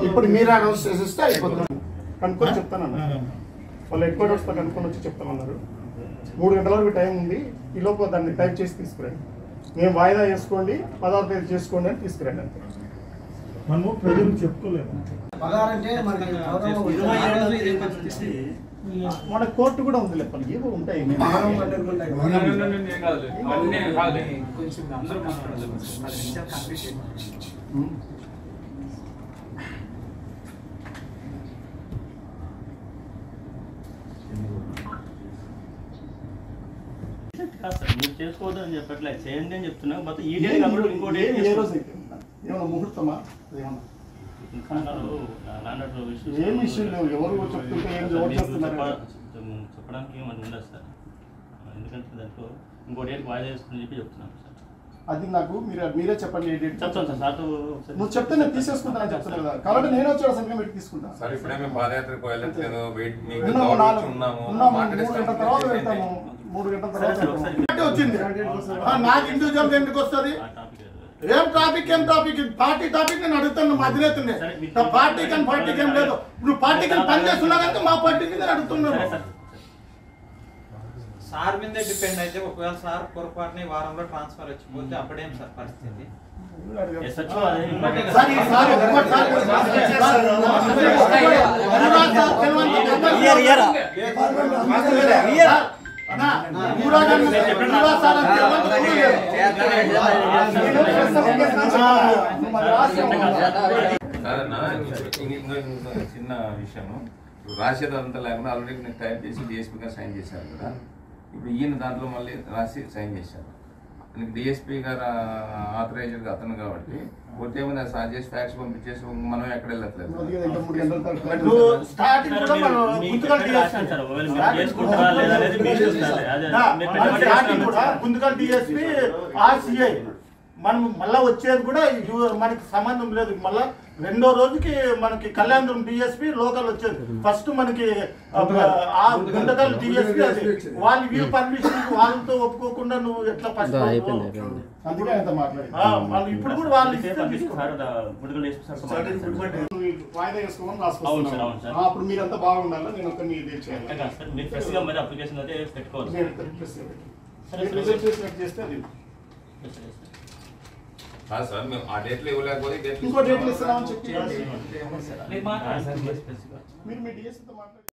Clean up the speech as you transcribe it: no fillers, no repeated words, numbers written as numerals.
ఇప్పుడు మీరు అనౌన్స్ చేసేస్తే అయిపోతుంది. కనుక్కొని చెప్తానన్నా, వాళ్ళు హెడ్ క్వార్టర్స్తో కనుక్కొని వచ్చి చెప్తామన్నారు. 3 గంటల వరకు టైం ఉంది, ఈ లోపల దాన్ని టైప్ చేసి తీసుకురండి. మేము వాయిదా చేసుకోండి, 16వ తేదీ చేసుకోండి అని తీసుకురండి. అంతే. మనము ప్రజలు చెప్పుకోలేము. మన కోర్టు కూడా ఉంది లేపలు ఏవో ఉంటాయి. మీరు చేసుకోవద్దని చెప్పట్లే, చేయండి అని చెప్తున్నా. మొత్తం ఈ డే ఇంకోటి ఏమన్నా ముహూర్తమా ఏం ఇష్యూ లేవు. ఎవరు చెప్తుంటే ఏం జవాబు చేస్తున్నారు చెప్పడానికి ఏమని ఉండదు సార్. ఎందుకంటే దాంట్లో ఇంకోటి వాయిదా వేసుకుని చెప్పి చెప్తున్నాను సార్. అది నాకు మీరే చెప్పండి. చెప్తాను సార్. సార్ నువ్వు చెప్తే నేను తీసేసుకుంటానని చెప్తాను కదా, కాబట్టి నేను వచ్చి సంఘం పెట్టి తీసుకుంటాను. సార్ ఇప్పుడే మేము పాదయాత్రకు వెళ్ళట్లేదు, 3 గంటల తర్వాత వెళ్తాము. 3 గంటల తర్వాత వచ్చింది. నాకు ఇండివిజువల్ ఎందుకు వస్తుంది? ఏం టాపిక్ పార్టీ టాపిక్ నేను అడుగుతాను. మా అధినేతనే పార్టీకి ఏం లేదు. నువ్వు పార్టీకి పని చేస్తున్నా కనుక మా పార్టీకి నేను అడుగుతున్నాను. సార్ మీదే డిపెండ్ అయితే ఒకవేళ సార్ పొరపాటుని వారంలో ట్రాన్స్ఫర్ వచ్చిపోతే అప్పుడేం సార్ పరిస్థితి? చిన్న విషయం, రాసేది అంతా లేకుండా ఆల్రెడీ నేను టైప్ చేసి డిఎస్పీ గారు సైన్ చేశారు కదా. ఇప్పుడు ఈయన దాంట్లో మళ్ళీ రాసి సైన్ చేశారు. డిఎస్పీ గారు ఆథరైజ్డ్ అతను కాబట్టి పోతే ఏమైనా సార్ చేసి ఫ్యాక్స్ పంపించేసి మనం ఎక్కడ వెళ్ళట్లేదు. మనం మళ్ళా వచ్చేది కూడా మనకి సంబంధం లేదు. మళ్ళా 2వ రోజుకి మనకి కళ్యాణం డిఎస్పీ లోకల్ వచ్చేది. ఫస్ట్ మనకి గుంటకల్ డిఎస్పీ అది వాళ్ళు వీళ్ళు పర్మిషన్ వాళ్ళతో ఒప్పుకోకుండా నువ్వు ఎట్లా ఫస్ట్ అందుకే అంత మాట్లాడి వాళ్ళు ఇప్పుడు కూడా వాళ్ళు వాయిదా వేసుకోమని రాసుకుంటున్నాను. అప్పుడు మీరంతా బాగుండాలి. నేను ఒక మీరు చేస్తే అది సార్ మేము ఆ డేట్లో ఇవ్వలేకపోతే ఇంకో డేట్లు ఇస్తున్నామని చెప్పి మీరు మీ డిఎస్పీతో మాట్లాడి